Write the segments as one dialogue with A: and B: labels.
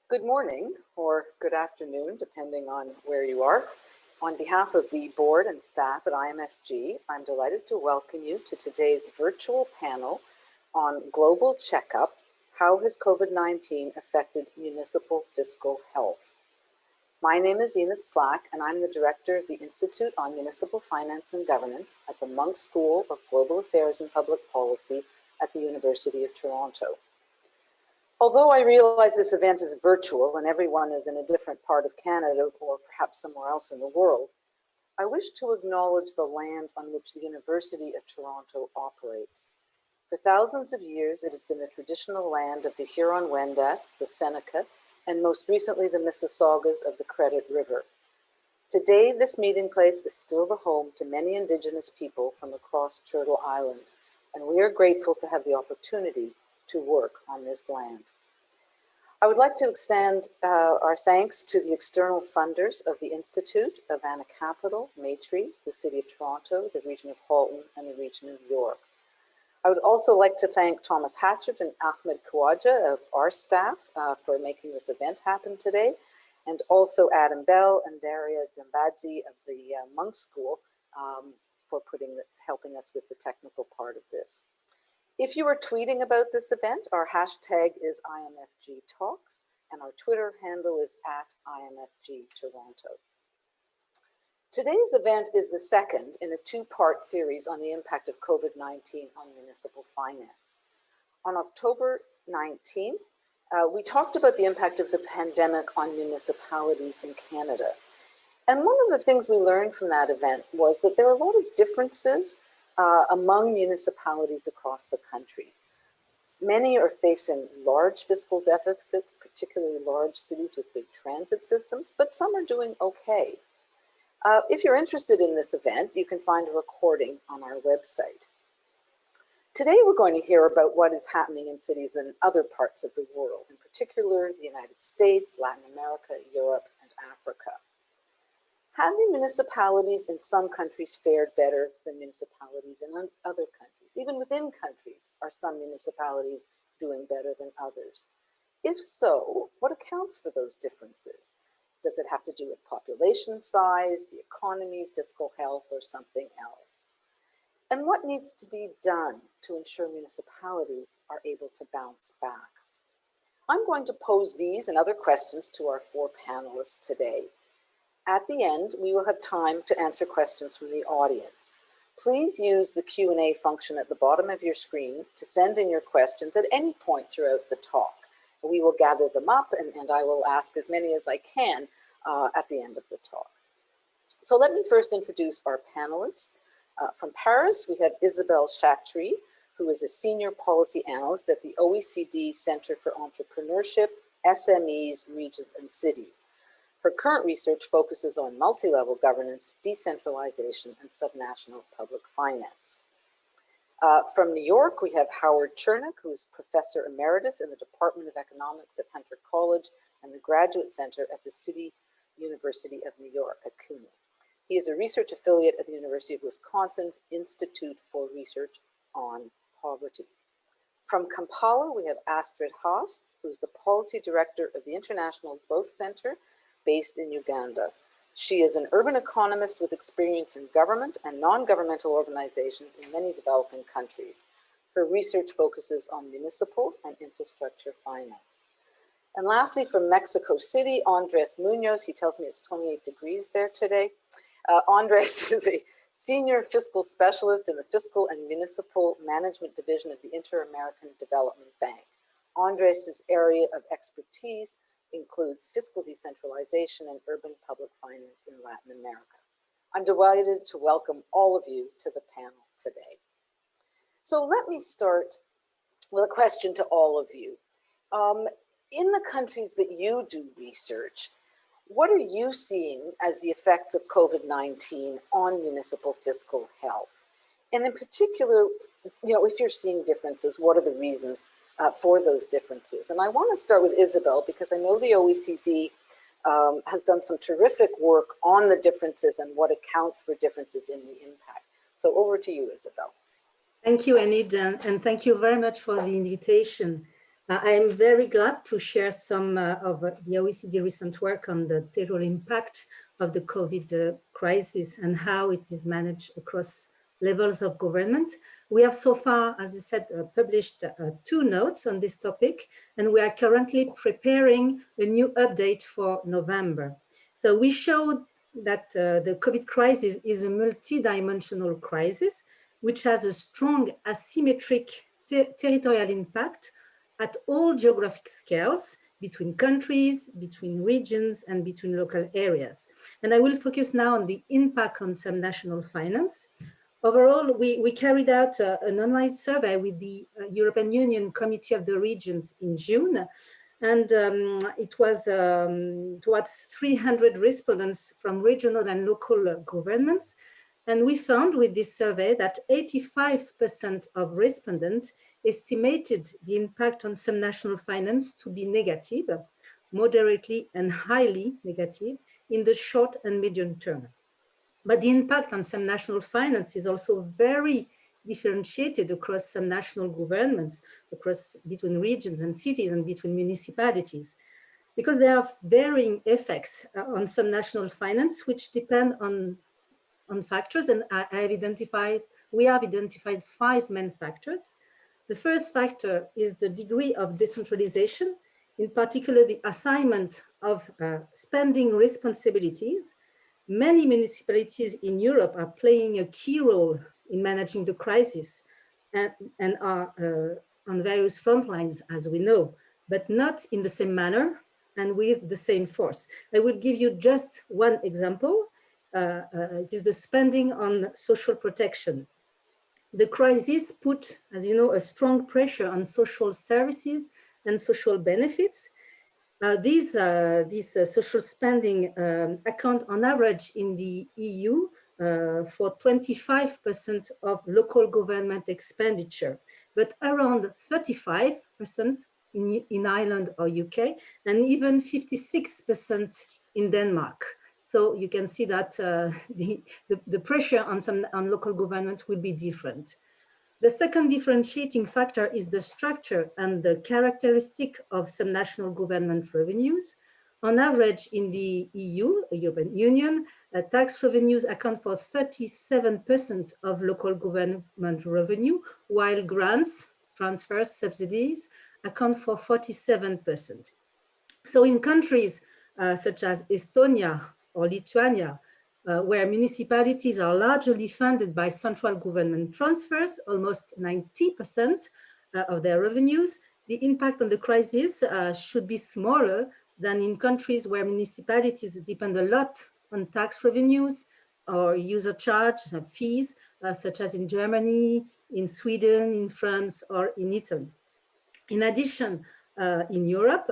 A: Good morning or good afternoon, depending on where you are. On behalf of the board and staff at IMFG, I'm delighted to welcome you to today's virtual panel on Global Checkup, How has COVID-19 affected municipal fiscal health? My name is Enid and I'm the director of the Institute on Municipal Finance and Governance at the Munk School of Global Affairs and Public Policy at the University of Toronto. Although I realize this event is virtual and everyone is in a different part of Canada or perhaps somewhere else in the world, I wish to acknowledge the land on which the University of Toronto operates. For thousands of years, it has been the traditional land of the Huron-Wendat, the Seneca, and most recently the Mississaugas of the Credit River. Today, this meeting place is still the home to many Indigenous people from across Turtle Island, and we are grateful to have the opportunity to work on this land. I would like to extend our thanks to the external funders of the Institute, Havana Capital, Chatry, the City of Toronto, the region of Halton, and the region of York. I would also like to thank Thomas Hatchett and Ahmed Khawaja of our staff for making this event happen today, and also Adam Bell and Daria Dambadzi of the Munk School for helping us with the technical part of this. If you are tweeting about this event, our hashtag is IMFG Talks, and our Twitter handle is @IMFGToronto. Today's event is the second in a two-part series on the impact of COVID-19 on municipal finance. On October 19th, we talked about the impact of the pandemic on municipalities in Canada. And one of the things we learned from that event was that there are a lot of differences among municipalities across the country. Many are facing large fiscal deficits, particularly large cities with big transit systems, but some are doing okay. If you're interested in this event, you can find a recording on our website. Today, we're going to hear about what is happening in cities in other parts of the world, in particular the United States, Latin America, Europe, and Africa. Have municipalities in some countries fared better than municipalities in other countries? Even within countries, are some municipalities doing better than others? If so, what accounts for those differences? Does it have to do with population size, the economy, fiscal health, or something else? And what needs to be done to ensure municipalities are able to bounce back? I'm going to pose these and other questions to our four panelists today. At the end, we will have time to answer questions from the audience. Please use the Q&A function at the bottom of your screen to send in your questions at any point throughout the talk. We will gather them up and I will ask as many as I can at the end of the talk. So let me first introduce our panelists. From Paris, we have Isabelle Chatry, who is a senior policy analyst at the OECD Center for Entrepreneurship, SMEs, Regions, and Cities. Her current research focuses on multi-level governance, decentralization, and subnational public finance. From New York, we have Howard Chernick, who is Professor Emeritus in the Department of Economics at Hunter College and the Graduate Center at the City University of New York at CUNY. He is a research affiliate at the University of Wisconsin's Institute for Research on Poverty. From Kampala, we have Astrid Haas, who is the Policy Director of the International Growth Center based in Uganda. She is an urban economist with experience in government and non-governmental organizations in many developing countries. Her research focuses on municipal and infrastructure finance. And lastly, from Mexico City, Andrés Muñoz. He tells me it's 28 degrees there today. Andrés is a senior fiscal specialist in the Fiscal and Municipal Management Division of the Inter-American Development Bank. Andrés' area of expertise includes fiscal decentralization and urban public finance in Latin America. I'm delighted to welcome all of you to the panel today. So let me start with a question to all of you. In the countries that you do research, what are you seeing as the effects of COVID-19 on municipal fiscal health? And in particular, if you're seeing differences, what are the reasons for those differences? And I want to start with Isabelle because I know the OECD has done some terrific work on the differences and what accounts for differences in the impact. So over to you, Isabelle.
B: Thank you, Enid, and thank you very much for the invitation. I am very glad to share some of the OECD recent work on the territorial impact of the COVID crisis and how it is managed across levels of government. We have so far, as you said, published 2 notes on this topic, and we are currently preparing a new update for November. So we showed that the COVID crisis is a multidimensional crisis, which has a strong asymmetric territorial impact at all geographic scales, between countries, between regions, and between local areas. And I will focus now on the impact on some national finance. Overall, we carried out an online survey with the European Union Committee of the Regions in June, and it was towards 300 respondents from regional and local governments. And we found with this survey that 85% of respondents estimated the impact on some national finance to be negative, moderately and highly negative in the short and medium term. But the impact on some national finance is also very differentiated across some national governments, between regions and cities and between municipalities, because there are varying effects on some national finance, which depend on factors, and we have identified 5 main factors. The first factor is the degree of decentralization, in particular the assignment of spending responsibilities. Many municipalities in Europe are playing a key role in managing the crisis and are on various front lines, as we know, but not in the same manner and with the same force. I will give you just one example. It is the spending on social protection. The crisis put, as you know, a strong pressure on social services and social benefits. These social spending account on average in the EU for 25% of local government expenditure, but around 35% in Ireland or UK, and even 56% in Denmark. So you can see that the pressure on local government will be different. The second differentiating factor is the structure and the characteristic of some national government revenues. On average, in the EU, European Union, tax revenues account for 37% of local government revenue, while grants, transfers, subsidies account for 47%. So in countries such as Estonia or Lithuania, where municipalities are largely funded by central government transfers, almost 90% of their revenues, the impact on the crisis should be smaller than in countries where municipalities depend a lot on tax revenues or user charges and fees, such as in Germany, in Sweden, in France, or in Italy. In addition, in Europe,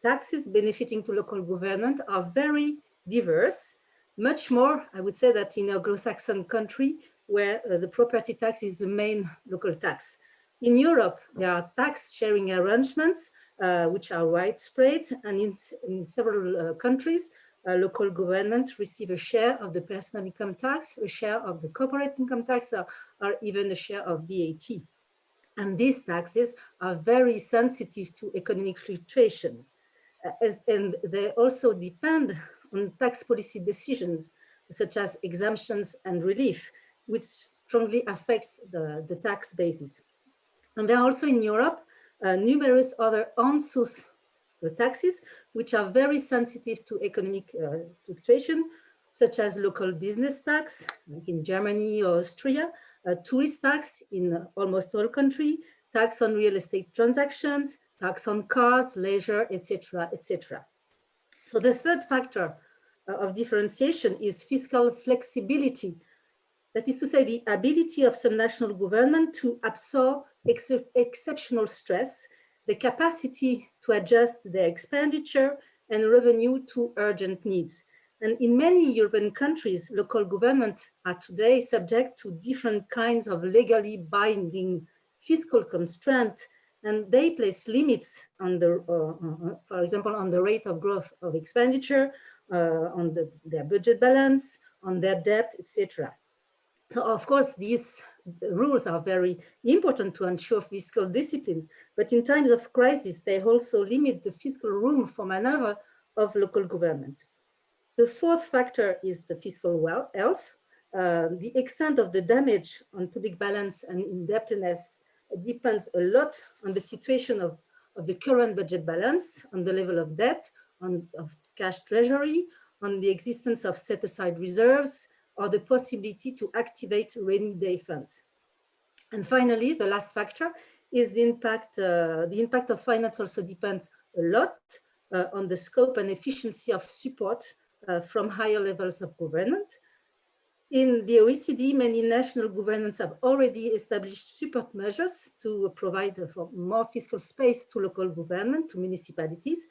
B: taxes benefiting to local government are very diverse, much more, I would say, that in a Anglo-Saxon country where the property tax is the main local tax. In Europe, there are tax sharing arrangements which are widespread, and in several countries, local governments receive a share of the personal income tax, a share of the corporate income tax, or even a share of VAT. And these taxes are very sensitive to economic fluctuation. And they also depend on tax policy decisions, such as exemptions and relief, which strongly affects the tax basis. And there are also in Europe numerous other on-source taxes, which are very sensitive to economic fluctuation, such as local business tax, like in Germany or Austria, tourist tax in almost all countries, tax on real estate transactions, tax on cars, leisure, etc., etc. So the third factor of differentiation is fiscal flexibility. That is to say, the ability of some national government to absorb exceptional stress, the capacity to adjust their expenditure and revenue to urgent needs. And in many European countries, local governments are today subject to different kinds of legally binding fiscal constraints, and they place limits on the, for example, on the rate of growth of expenditure, on their budget balance, on their debt, etc. So of course, these rules are very important to ensure fiscal disciplines, but in times of crisis, they also limit the fiscal room for maneuver of local government. The fourth factor is the fiscal health. The extent of the damage on public balance and indebtedness depends a lot on the situation of the current budget balance, on the level of debt, of cash treasury, on the existence of set-aside reserves, or the possibility to activate rainy day funds. And finally, the last factor is the impact. The impact of finance also depends a lot on the scope and efficiency of support from higher levels of government. In the OECD, many national governments have already established support measures to provide for more fiscal space to local government, to municipalities.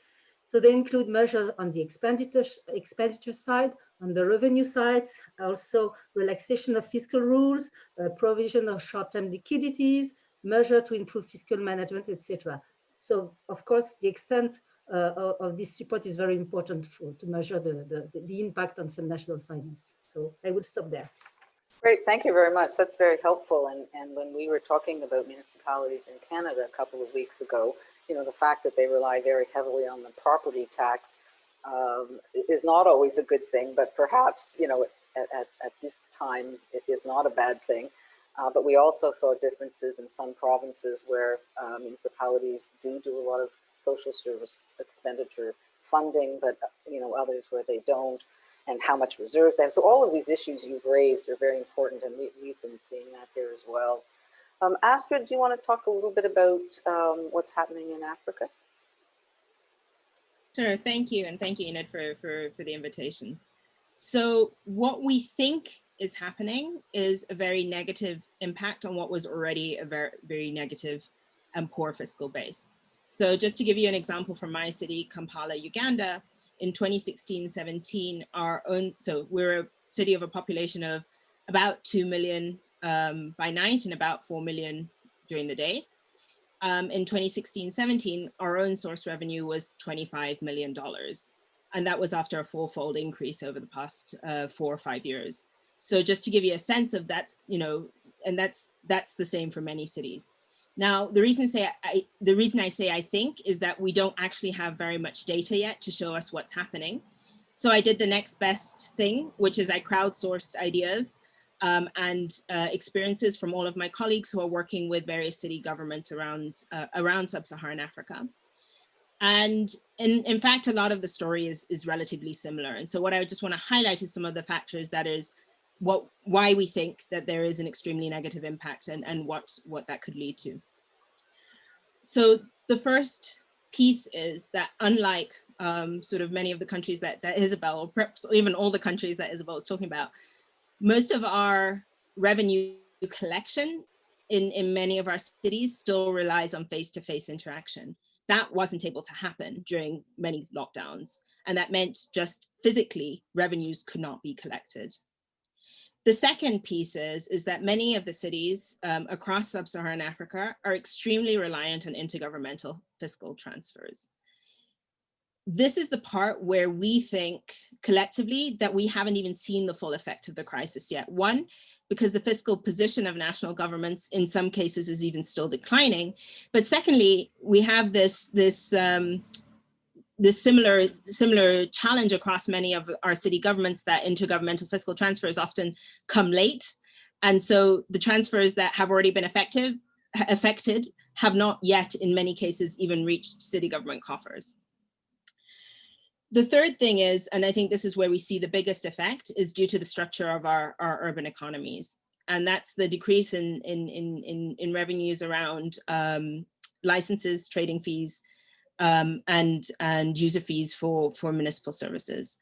B: So they include measures on the expenditure side, on the revenue side, also relaxation of fiscal rules, provision of short-term liquidities, measure to improve fiscal management, etc. So of course, the extent of this support is very important to measure the impact on some national finance. So I would stop there.
A: Great, thank you very much. That's very helpful. And when we were talking about municipalities in Canada a couple of weeks ago, you know, the fact that they rely very heavily on the property tax is not always a good thing, but perhaps, you know, at this time, it is not a bad thing. But we also saw differences in some provinces where municipalities do a lot of social service expenditure funding, but, you know, others where they don't, and how much reserves they have. So all of these issues you've raised are very important, and we've been seeing that here as well. Astrid, do you want to talk a little bit about what's happening in Africa?
C: Sure, thank you. And thank you, Enid, for the invitation. So what we think is happening is a very negative impact on what was already a very negative and poor fiscal base. So just to give you an example from my city, Kampala, Uganda, in 2016-17, so we're a city of a population of about 2 million by night and about 4 million during the day. In 2016-17, our own source revenue was $25 million. And that was after a fourfold increase over the past 4 or 5 years. So just to give you a sense of that's, you know, and that's the same for many cities. Now, the reason I say I think is that we don't actually have very much data yet to show us what's happening. So I did the next best thing, which is I crowdsourced ideas and experiences from all of my colleagues who are working with various city governments around sub-Saharan Africa. And in fact, a lot of the story is relatively similar. And so what I just want to highlight is some of the factors that is why we think that there is an extremely negative impact and what that could lead to. So the first piece is that unlike sort of many of the countries that Isabelle, or perhaps even all the countries that Isabelle was talking about, most of our revenue collection in many of our cities still relies on face-to-face interaction. That wasn't able to happen during many lockdowns. And that meant just physically revenues could not be collected. The second piece is that many of the cities across sub-Saharan Africa are extremely reliant on intergovernmental fiscal transfers. This is the part where we think collectively that we haven't even seen the full effect of the crisis yet. One, because the fiscal position of national governments in some cases is even still declining. But secondly, we have this similar challenge across many of our city governments that intergovernmental fiscal transfers often come late. And so the transfers that have already been affected have not yet, in many cases, even reached city government coffers. The third thing is, and I think this is where we see the biggest effect, is due to the structure of our urban economies. And that's the decrease in revenues around licenses, trading fees, and user fees for municipal services.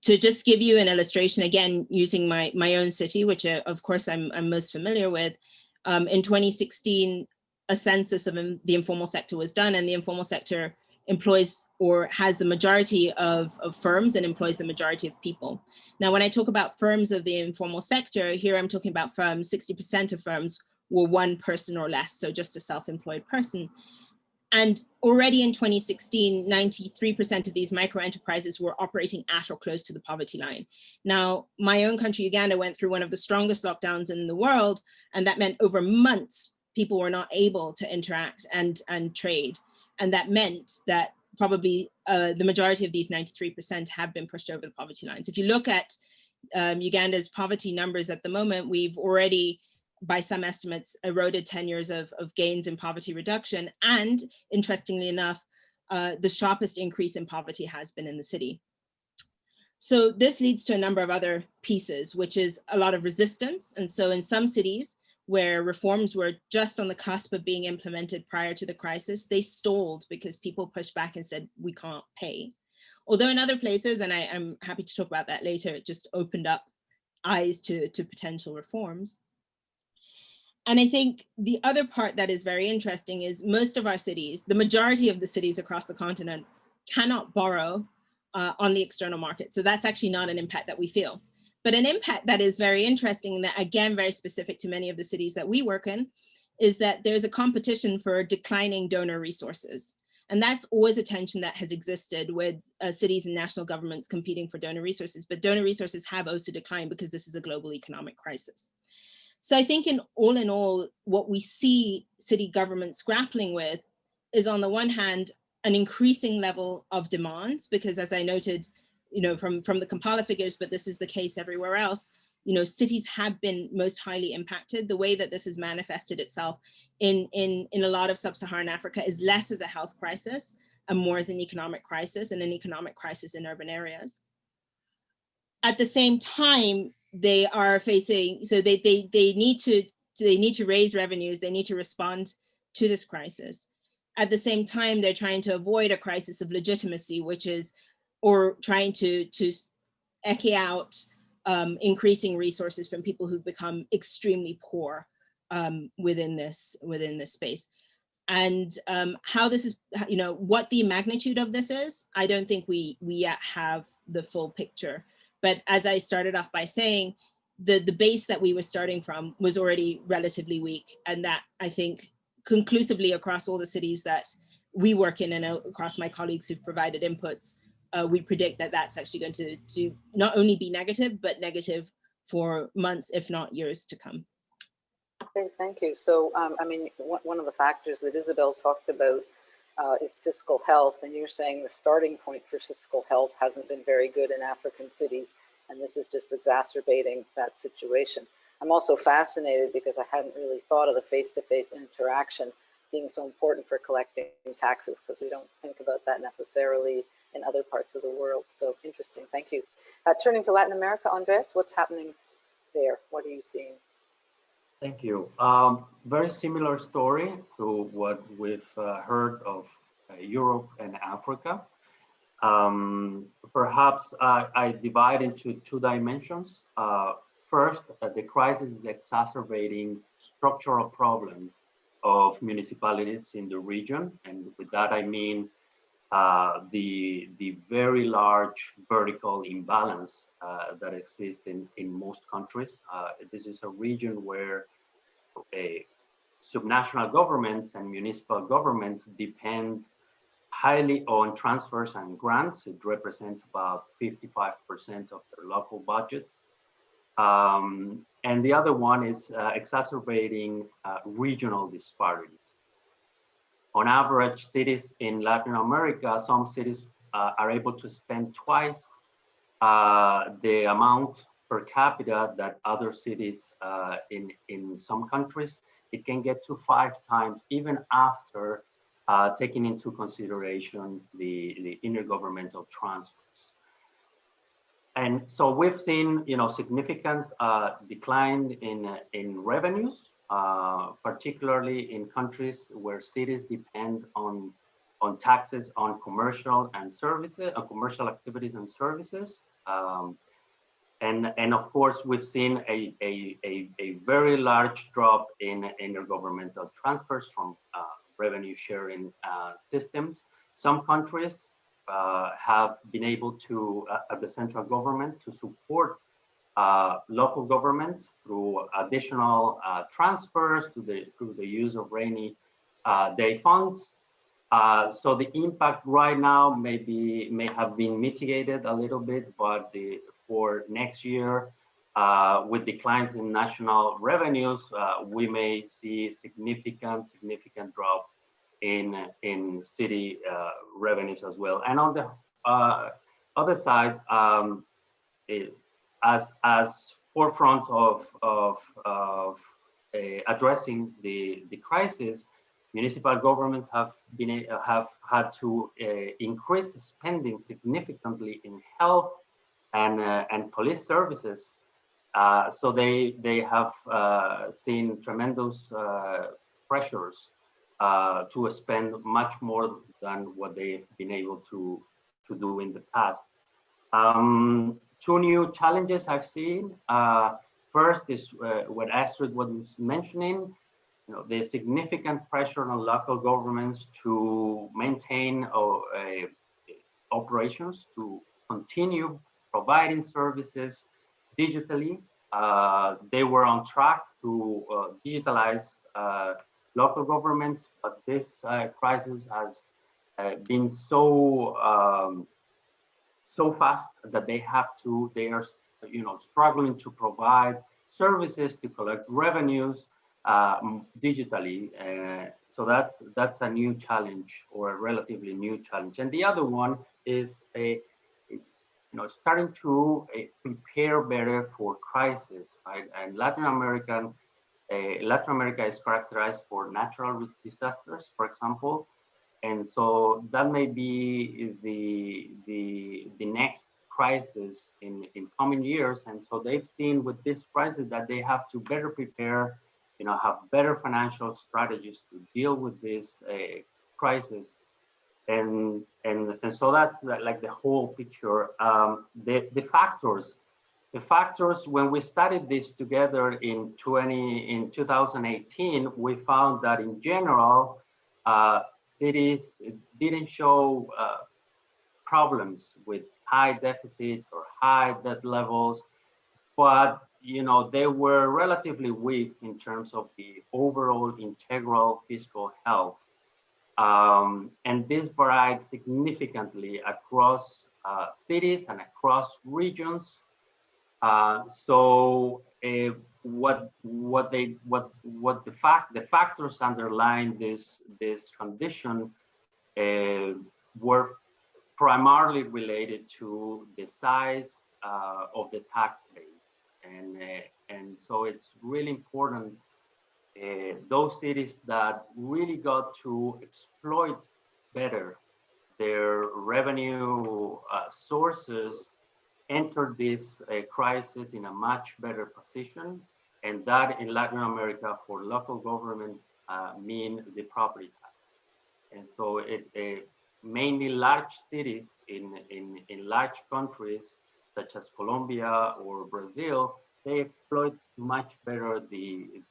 C: To just give you an illustration, again, using my own city, which of course I'm most familiar with, in 2016, a census of the informal sector was done, and the informal sector employs or has the majority of firms and employs the majority of people. Now, when I talk about firms of the informal sector, here I'm talking about firms, 60% of firms were one person or less, so just a self-employed person. And already in 2016, 93% of these micro enterprises were operating at or close to the poverty line. Now, my own country, Uganda, went through one of the strongest lockdowns in the world, and that meant over months, people were not able to interact and trade. And that meant that probably the majority of these 93% have been pushed over the poverty lines. If you look at Uganda's poverty numbers at the moment, we've already, by some estimates, eroded 10 years of gains in poverty reduction. And interestingly enough, the sharpest increase in poverty has been in the city. So this leads to a number of other pieces, which is a lot of resistance. And so in some cities where reforms were just on the cusp of being implemented prior to the crisis, they stalled because people pushed back and said, we can't pay. Although in other places, and I'm happy to talk about that later, it just opened up eyes to potential reforms. And I think the other part that is very interesting is most of our cities, the majority of the cities across the continent, cannot borrow on the external market. So that's actually not an impact that we feel. But an impact that is very interesting, and that again, very specific to many of the cities that we work in, is that there's a competition for declining donor resources. And that's always a tension that has existed with cities and national governments competing for donor resources. But donor resources have also declined because this is a global economic crisis. So I think in all, what we see city governments grappling with is, on the one hand, an increasing level of demands, because as I noted, from the Kampala figures, but this is the case everywhere else, cities have been most highly impacted. The way that this has manifested itself in a lot of sub-Saharan Africa is less as a health crisis and more as an economic crisis, and an economic crisis in urban areas. At the same time, they are facing, so they need to raise revenues, they need to respond to this crisis. At the same time, they're trying to avoid a crisis of legitimacy, which is, or trying to eke out increasing resources from people who've become extremely poor within this space. And how this is, what the magnitude of this is, I don't think we yet have the full picture. But as I started off by saying, the base that we were starting from was already relatively weak. And that, I think, conclusively across all the cities that we work in and across my colleagues who've provided inputs, we predict that that's actually going to not only be negative, but negative for months, if not years to come.
A: Okay, thank you. So, I mean, one of the factors that Isabelle talked about is fiscal health, and you're saying the starting point for fiscal health hasn't been very good in African cities, and this is just exacerbating that situation. I'm also fascinated because I hadn't really thought of the face-to-face interaction being so important for collecting taxes, because we don't think about that necessarily in other parts of the world. So interesting, thank you. Turning to Latin America, Andrés, what's happening there? What are you seeing?
D: Thank you. Very similar story to what we've heard of Europe and Africa. Perhaps I divide into two dimensions. First, the crisis is exacerbating structural problems of municipalities in the region. And with that, I mean the very large vertical imbalance that exists in most countries. This is a region where subnational governments and municipal governments depend highly on transfers and grants. It represents about 55% of their local budgets. And the other one is exacerbating regional disparities. On average, cities in Latin America, some cities are able to spend twice the amount per capita that other cities in some countries. It can get to 5 times, even after taking into consideration the intergovernmental transfers. And so we've seen, significant decline in revenues, particularly in countries where cities depend on taxes on commercial and services, commercial activities and services. And of course, we've seen a very large drop in intergovernmental transfers from revenue sharing systems. Some countries have been able to, at the central government, to support local governments through additional transfers through the use of rainy day funds. So the impact right now may have been mitigated a little bit, but for next year, with declines in national revenues, we may see significant drops in city revenues as well. And on the other side, as forefront of addressing the crisis, municipal governments have had to increase spending significantly in health and police services. So they have seen tremendous pressures to spend much more than what they've been able to do in the past. Two new challenges I've seen. First is what Astrid was mentioning. The significant pressure on local governments to maintain operations, to continue providing services digitally. They were on track to digitalize local governments, but this crisis has been so fast that they are struggling to provide services, to collect revenues digitally. So that's a new challenge, or a relatively new challenge. And the other one is starting to prepare better for crisis, right? And Latin America is characterized for natural disasters, for example. And so that may be the next crisis in coming years. And so they've seen with this crisis that they have to better prepare, have better financial strategies to deal with this crisis. And so that's like the whole picture. The factors, when we studied this together in 2018, we found that in general, cities didn't show problems with high deficits or high debt levels, but they were relatively weak in terms of the overall integral fiscal health. And this varied significantly across cities and across regions. So what the factors underlying this condition were primarily related to the size of the tax base, and so it's really important. Those cities that really got to exploit better their revenue sources entered this crisis in a much better position, and that in Latin America for local governments mean the property tax. And so mainly large cities in large countries such as Colombia or Brazil, they exploit much better the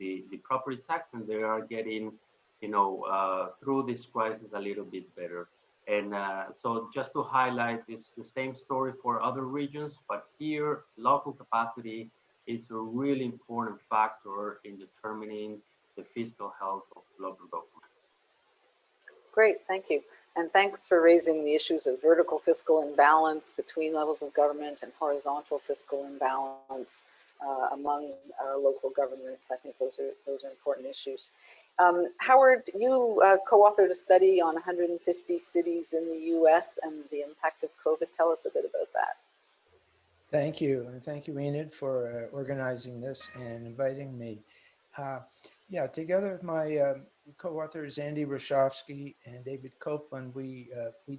D: property tax, and they are getting through this crisis a little bit better. And so just to highlight, it's the same story for other regions, but here local capacity is a really important factor in determining the fiscal health of local governments.
A: Great, thank you. And thanks for raising the issues of vertical fiscal imbalance between levels of government and horizontal fiscal imbalance among local governments. I think those are important issues. Howard, you co-authored a study on 150 cities in the US and the impact of COVID. Tell us a bit about that.
E: Thank you. And thank you, Enid, for organizing this and inviting me. Yeah, together with my co-authors, Andy Rashofsky and David Copeland, we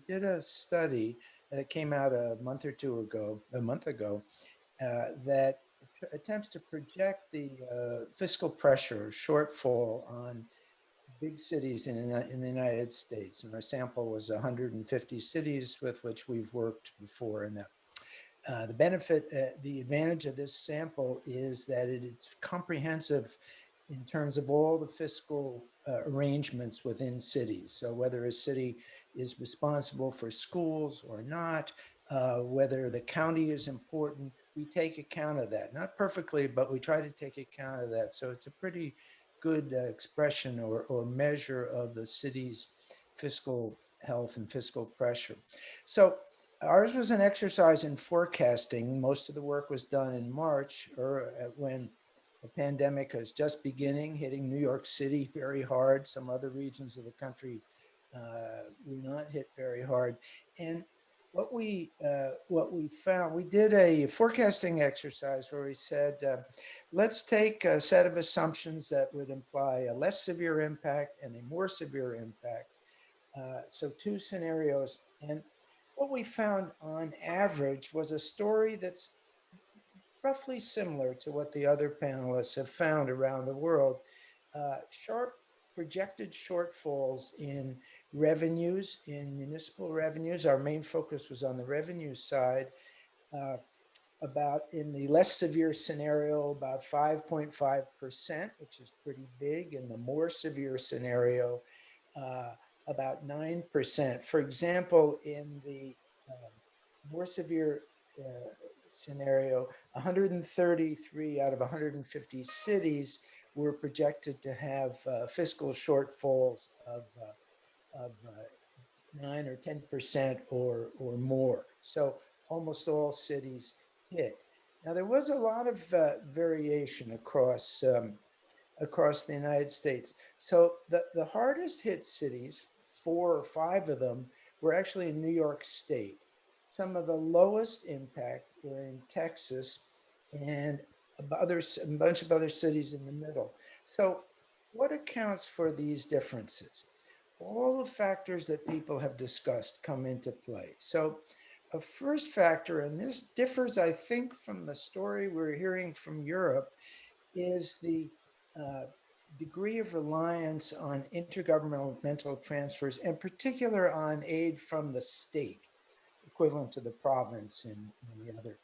E: did a study that came out a month ago, that attempts to project the fiscal pressure shortfall on big cities in the United States. And our sample was 150 cities with which we've worked before. And the benefit, the advantage of this sample is that it's comprehensive in terms of all the fiscal arrangements within cities. So whether a city is responsible for schools or not, whether the county is important, we take account of that. Not perfectly, but we try to take account of that. So it's a pretty good expression or measure of the city's fiscal health and fiscal pressure. So ours was an exercise in forecasting. Most of the work was done in March, or when the pandemic was just beginning, hitting New York City very hard. Some other regions of the country were not hit very hard. And what we found, we did a forecasting exercise where we said, let's take a set of assumptions that would imply a less severe impact and a more severe impact. So two scenarios. And what we found on average was a story that's roughly similar to what the other panelists have found around the world. Sharp projected shortfalls in revenues, in municipal revenues. Our main focus was on the revenue side. About in the less severe scenario, about 5.5%, which is pretty big. In the more severe scenario, about 9%. For example, in the more severe scenario, 133 out of 150 cities were projected to have fiscal shortfalls of 9 or 10% or more. So almost all cities hit. Now there was a lot of variation across across the United States. So the hardest hit cities, 4 or 5 of them, were actually in New York State. Some of the lowest impact were in Texas and a bunch of other cities in the middle. So what accounts for these differences? All the factors that people have discussed come into play. So a first factor, and this differs, I think, from the story we're hearing from Europe, is the degree of reliance on intergovernmental transfers, in particular on aid from the state, equivalent to the province in many other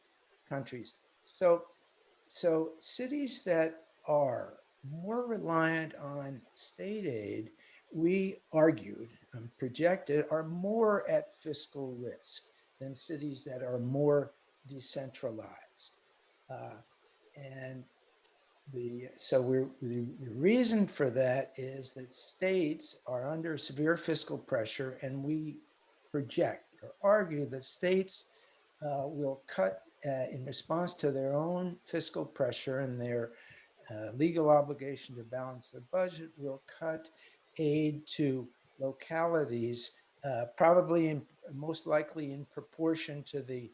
E: countries. So cities that are more reliant on state aid, we argued and projected, are more at fiscal risk than cities that are more decentralized. And the reason for that is that states are under severe fiscal pressure, and we project or argue that states will cut in response to their own fiscal pressure and their legal obligation to balance their budget, will cut aid to localities, probably most likely in proportion to the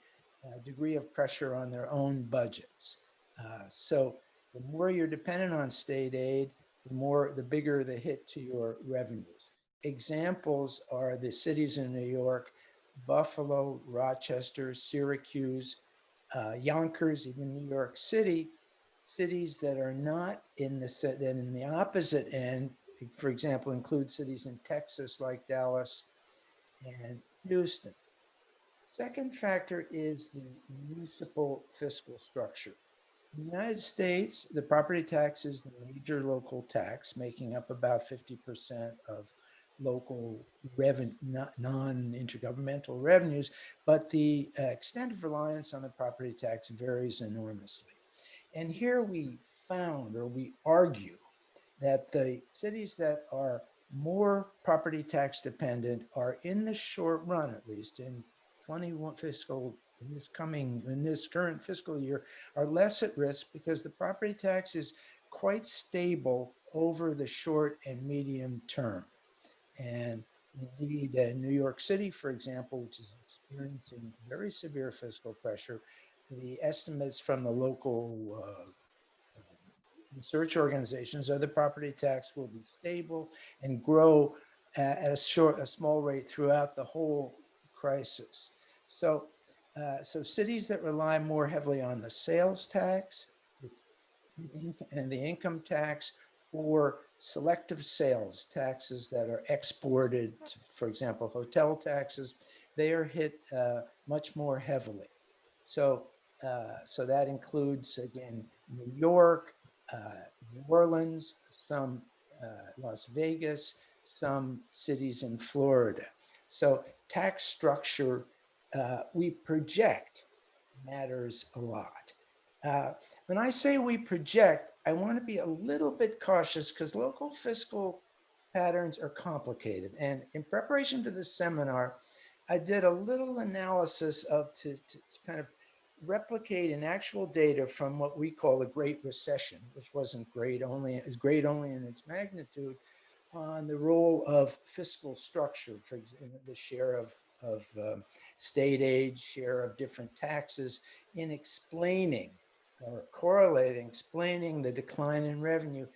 E: degree of pressure on their own budgets. So the more you're dependent on state aid, the bigger the hit to your revenues. Examples are the cities in New York, Buffalo, Rochester, Syracuse, Yonkers, even New York City, cities that are not in the opposite end, for example, include cities in Texas like Dallas and Houston. Second factor is the municipal fiscal structure. In the United States, the property tax is the major local tax, making up about 50% of local revenue, non-intergovernmental revenues, but the extent of reliance on the property tax varies enormously. And here we found, or we argue, that the cities that are more property tax dependent are, in the short run, at least in 21 fiscal, in this current fiscal year, are less at risk because the property tax is quite stable over the short and medium term. And indeed, New York City, for example, which is experiencing very severe fiscal pressure, the estimates from the local research organizations are the property tax will be stable and grow at a small rate throughout the whole crisis. So cities that rely more heavily on the sales tax and the income tax, or selective sales taxes that are exported, for example, hotel taxes, they are hit much more heavily. So that includes, again, New York, New Orleans, some Las Vegas, some cities in Florida. So tax structure, we project, matters a lot. When I say we project, I want to be a little bit cautious because local fiscal patterns are complicated. And in preparation for this seminar, I did a little analysis to kind of replicate an actual data from what we call the Great Recession, which wasn't great, is great only in its magnitude, on the role of fiscal structure, for example, the share of state aid, share of different taxes in explaining or correlating, explaining the decline in revenue.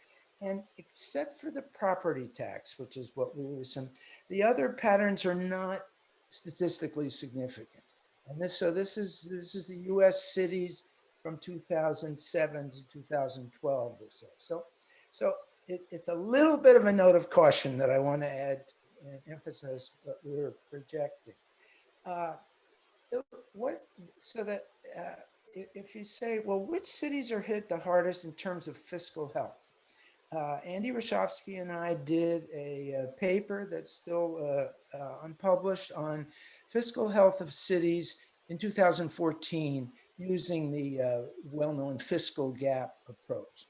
E: And except for the property tax, which is what we were some, the other patterns are not statistically significant. And this is the US cities from 2007 to 2012 or so. So it's a little bit of a note of caution that I want to add and emphasize what we're projecting. If you say, well, which cities are hit the hardest in terms of fiscal health? Andy Rashofsky and I did a paper that's still unpublished on fiscal health of cities in 2014 using the well-known fiscal gap approach.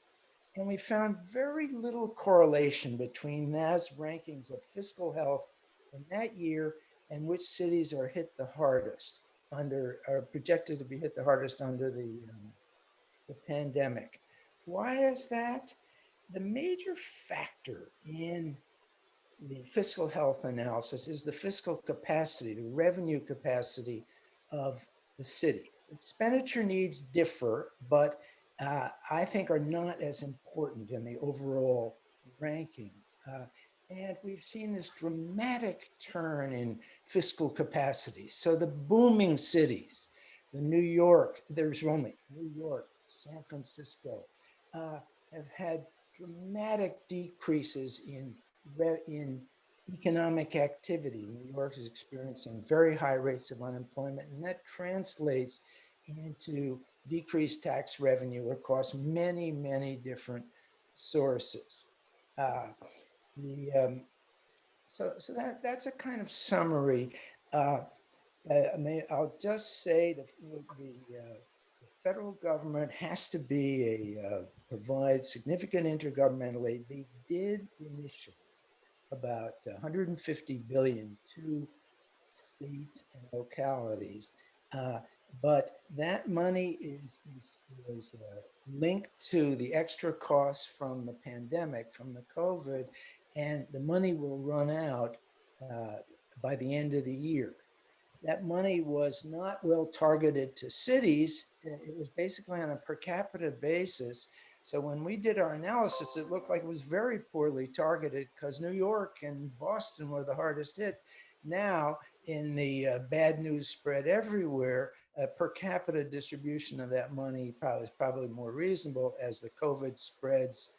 E: And we found very little correlation between those rankings of fiscal health in that year and which cities are hit the hardest are projected to be hit the hardest under the pandemic. Why is that? The major factor in the fiscal health analysis is the fiscal capacity, the revenue capacity of the city. Expenditure needs differ, but I think are not as important in the overall ranking. And we've seen this dramatic turn in fiscal capacity. So the booming cities, the New York, there's only New York, San Francisco, have had dramatic decreases in economic activity. New York is experiencing very high rates of unemployment, and that translates into decreased tax revenue across many, many different sources. So that's a kind of summary. I'll just say the federal government has to be provide significant intergovernmental aid. They did initially about 150 billion to states and localities, but that money was linked to the extra costs from the pandemic, from the COVID, and the money will run out by the end of the year. That money was not well targeted to cities. It was basically on a per capita basis. So when we did our analysis, it looked like it was very poorly targeted because New York and Boston were the hardest hit. Now, in the bad news spread everywhere, per capita distribution of that money is probably more reasonable as the COVID spreads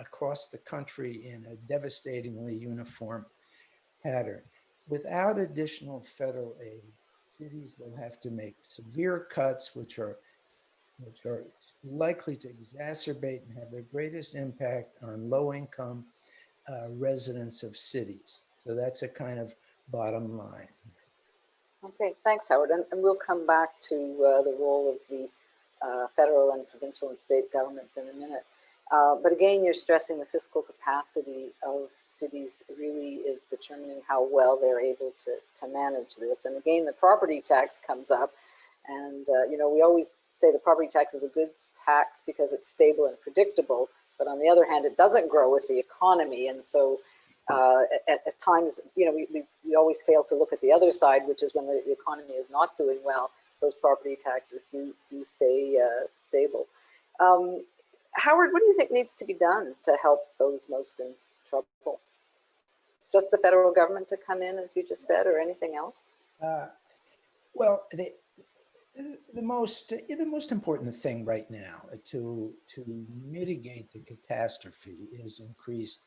E: across the country in a devastatingly uniform pattern. Without additional federal aid, cities will have to make severe cuts, which are likely to exacerbate and have the greatest impact on low-income residents of cities. So that's a kind of bottom line.
A: Okay, thanks, Howard. And we'll come back to the role of the federal and provincial and state governments in a minute. But again, you're stressing the fiscal capacity of cities really is determining how well they're able to manage this. And again, the property tax comes up. And, we always say the property tax is a good tax because it's stable and predictable. But on the other hand, it doesn't grow with the economy. And so at times, we always fail to look at the other side, which is when the economy is not doing well, those property taxes do stay stable. Howard, what do you think needs to be done to help those most in trouble? Just the federal government to come in, as you just said, or anything else?
E: Well, the most important thing right now to mitigate the catastrophe is increased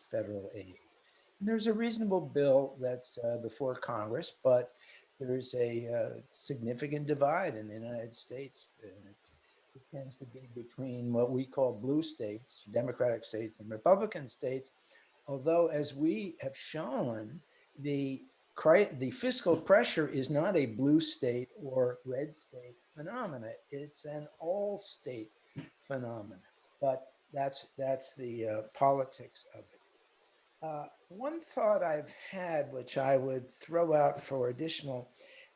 E: federal aid. And there's a reasonable bill that's before Congress, but there's a significant divide in the United States. It tends to be between what we call blue states, Democratic states, and Republican states. Although, as we have shown, the fiscal pressure is not a blue state or red state phenomena. It's an all-state phenomena. But that's the politics of it. One thought I've had, which I would throw out for additional,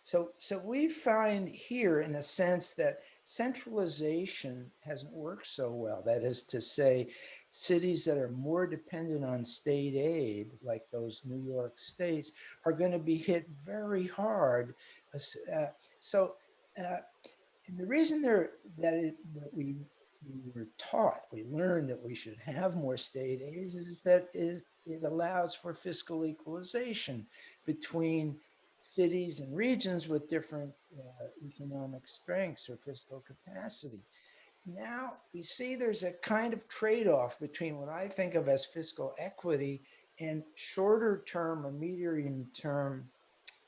E: so we find here in a sense that centralization hasn't worked so well. That is to say, cities that are more dependent on state aid, like those New York states, are going to be hit very hard. And the reason that we were taught, we learned that we should have more state aids is that it allows for fiscal equalization between cities and regions with different economic strengths or fiscal capacity. Now we see there's a kind of trade-off between what I think of as fiscal equity and shorter term or medium term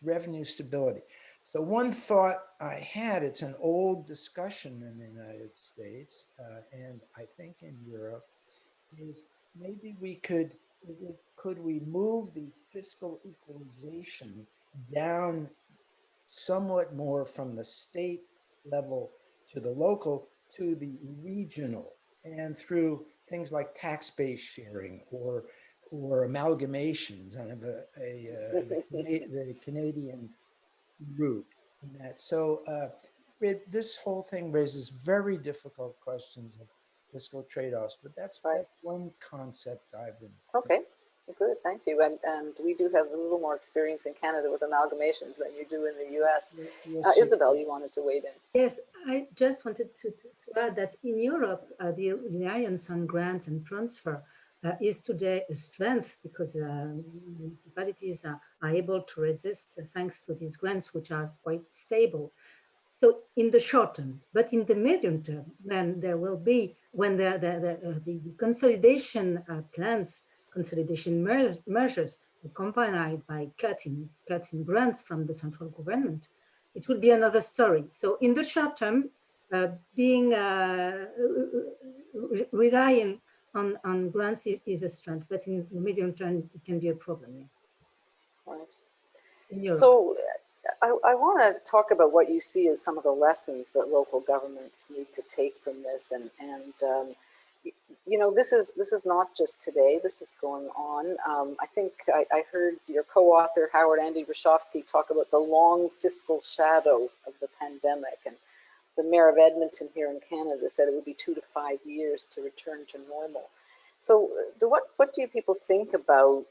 E: revenue stability. So one thought I had, it's an old discussion in the United States and I think in Europe, is maybe we could we move the fiscal equalization down somewhat more from the state level to the local to the regional, and through things like tax-based sharing or amalgamations, kind of the Canadian route in that. So this whole thing raises very difficult questions of fiscal trade-offs, but that's one concept I've been.
A: Okay, good, thank you. And we do have a little more experience in Canada with amalgamations than you do in the US. Yes, Isabelle, you wanted to weigh in.
B: Yes, I just wanted to add that in Europe, the reliance on grants and transfer is today a strength, because municipalities are able to resist thanks to these grants, which are quite stable. So in the short term, but in the medium term, then there will be, when the consolidation plans, consolidation measures accompanied by cutting grants from the central government, it will be another story. So in the short term, being relying on grants is a strength, but in the medium term, it can be a problem.
A: Right. So I want to talk about what you see as some of the lessons that local governments need to take from this, and you know, this is not just today. This is going on. I think I heard your co-author Howard Andy Rashofsky talk about the long fiscal shadow of the pandemic, and the mayor of Edmonton here in Canada said it would be 2 to 5 years to return to normal. So, what do you people think about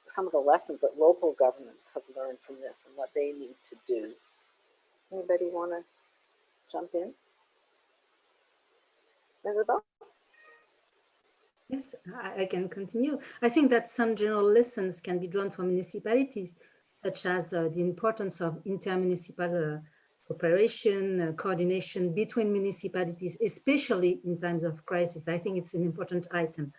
A: some of the lessons that local governments have learned from this and what they need to do? Anybody want to jump in? Isabelle?
B: Yes, I can continue. I think that some general lessons can be drawn from municipalities, such as the importance of inter-municipal cooperation, coordination between municipalities, especially in times of crisis. I think it's an important item.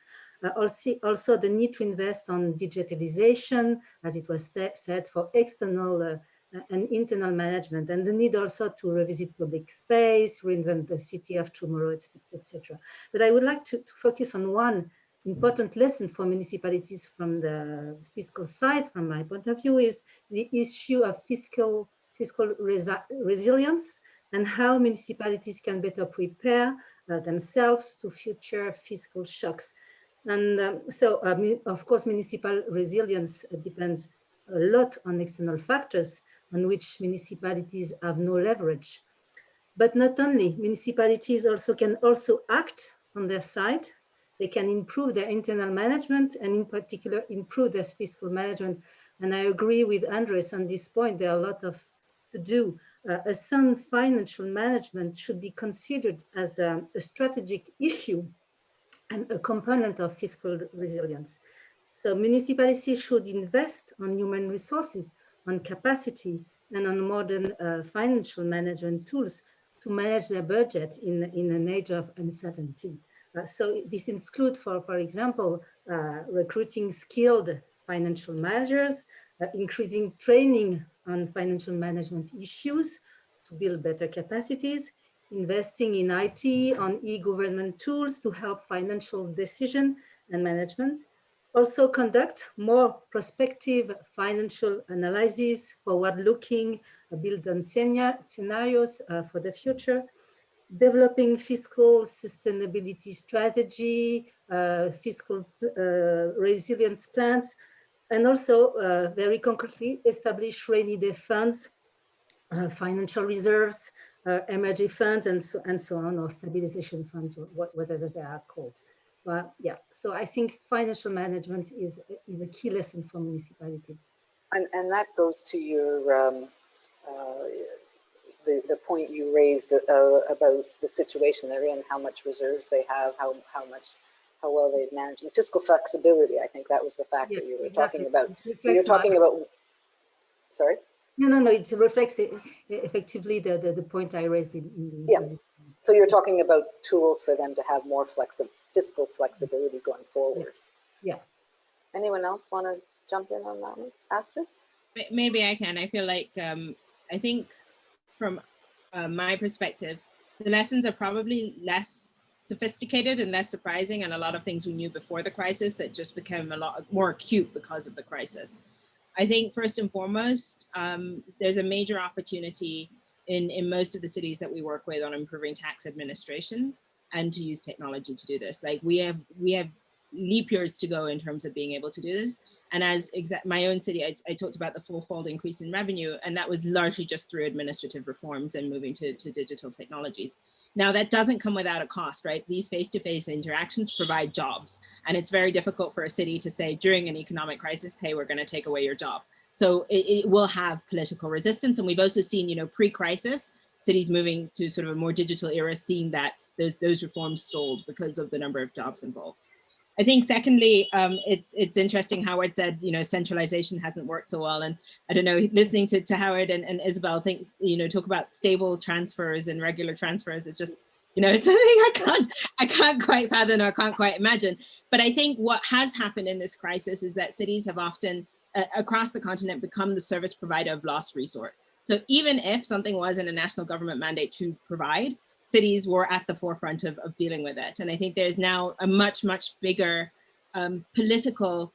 B: Also the need to invest on digitalization, as it was said, for external and internal management, and the need also to revisit public space, reinvent the city of tomorrow, etc. But I would like to focus on one important lesson for municipalities from the fiscal side, from my point of view, is the issue of fiscal resilience and how municipalities can better prepare themselves to future fiscal shocks. And of course, municipal resilience depends a lot on external factors on which municipalities have no leverage. But not only, municipalities can also act on their side. They can improve their internal management and in particular improve their fiscal management. And I agree with Andrés on this point. There are a lot to do. A sound financial management should be considered as a strategic issue and a component of fiscal resilience. So municipalities should invest on human resources, on capacity, and on modern financial management tools to manage their budget in an age of uncertainty. So this includes, for example, recruiting skilled financial managers, increasing training on financial management issues to build better capacities, investing in IT, on e-government tools to help financial decision and management. Also conduct more prospective financial analysis, forward-looking, build on scenarios for the future. developing fiscal sustainability strategy, fiscal resilience plans, and also very concretely establish rainy day funds, financial reserves, emergency funds, and so on, or stabilization funds, or whatever they are called. But yeah, so I think financial management is a key lesson for municipalities.
A: And that goes to your the point you raised about the situation they're in, how much reserves they have, how well they've managed, the fiscal flexibility. I think that was the factor you were talking about. So you're talking about, sorry?
B: No, it reflects effectively the point I raised in
A: yeah. So you're talking about tools for them to have more fiscal flexibility going forward.
B: Yeah.
A: Anyone else want to jump in on that one? Astrid?
C: Maybe I can. I feel like, I think from my perspective, the lessons are probably less sophisticated and less surprising, and a lot of things we knew before the crisis that just became a lot more acute because of the crisis. I think first and foremost, there's a major opportunity in most of the cities that we work with on improving tax administration and to use technology to do this. Like we have leap years to go in terms of being able to do this. And as my own city, I talked about the fourfold increase in revenue, and that was largely just through administrative reforms and moving to digital technologies. Now that doesn't come without a cost, right? These face-to-face interactions provide jobs, and it's very difficult for a city to say during an economic crisis, hey, we're gonna take away your job. So it will have political resistance. And we've also seen, pre-crisis, cities moving to sort of a more digital era, seeing that those reforms stalled because of the number of jobs involved. I think secondly, it's interesting Howard said, centralization hasn't worked so well. And I don't know, listening to Howard and Isabelle talk about stable transfers and regular transfers, it's just, it's something I can't quite fathom or can't quite imagine. But I think what has happened in this crisis is that cities have often across the continent become the service provider of last resort. So even if something was in a national government mandate to provide, cities were at the forefront of dealing with it. And I think there's now a much, much bigger political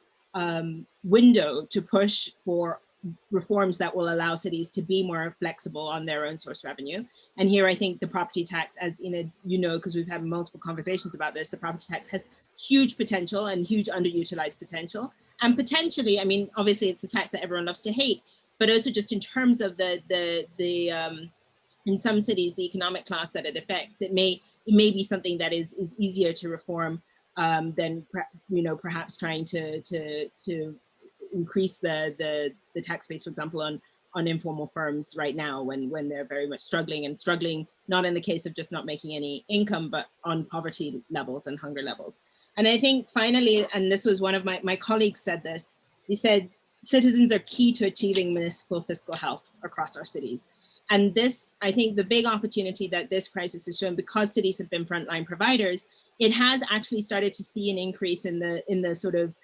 C: window to push for reforms that will allow cities to be more flexible on their own source revenue. And here I think the property tax, as Enid, because we've had multiple conversations about this, the property tax has huge potential and huge underutilized potential. And potentially, I mean, obviously it's the tax that everyone loves to hate, but also just in terms of in some cities, the economic class that it affects, it may be something that is easier to reform than perhaps trying to increase the tax base, for example, on informal firms right now when they're very much struggling, not in the case of just not making any income, but on poverty levels and hunger levels. And I think finally, and this was one of my colleagues said this, he said, citizens are key to achieving municipal fiscal health across our cities. And this, I think the big opportunity that this crisis has shown, because cities have been frontline providers, it has actually started to see an increase in the sort of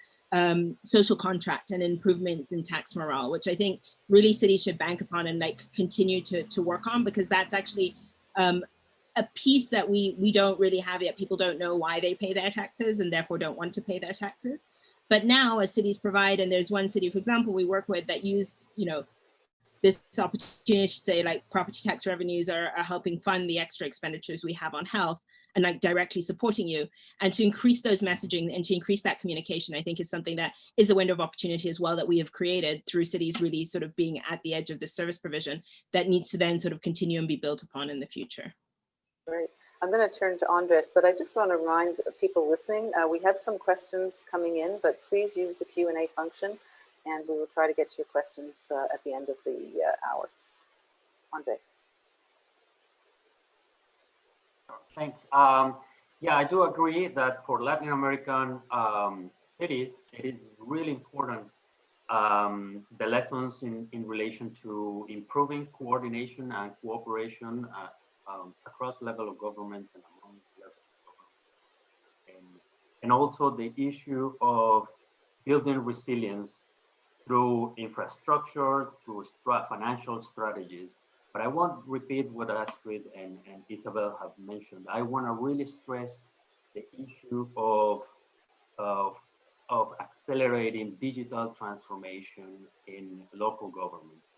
C: social contract and improvements in tax morale, which I think really cities should bank upon and continue to work on, because that's actually a piece that we don't really have yet. People don't know why they pay their taxes and therefore don't want to pay their taxes. But now as cities provide, and there's one city, for example, we work with that used, this opportunity to say property tax revenues are helping fund the extra expenditures we have on health and directly supporting you. And to increase those messaging and to increase that communication, I think is something that is a window of opportunity as well that we have created through cities really sort of being at the edge of this service provision that needs to then sort of continue and be built upon in the future.
A: Right. I'm going to turn to Andrés, but I just want to remind people listening, we have some questions coming in, but please use the Q&A function and we will try to get to your questions at the end of the hour. Andrés.
D: Thanks. Yeah, I do agree that for Latin American cities, it is really important the lessons in relation to improving coordination and cooperation across level of governments and among levels of government. And also the issue of building resilience through infrastructure, through financial strategies. But I won't repeat what Astrid and Isabelle have mentioned. I want to really stress the issue of accelerating digital transformation in local governments.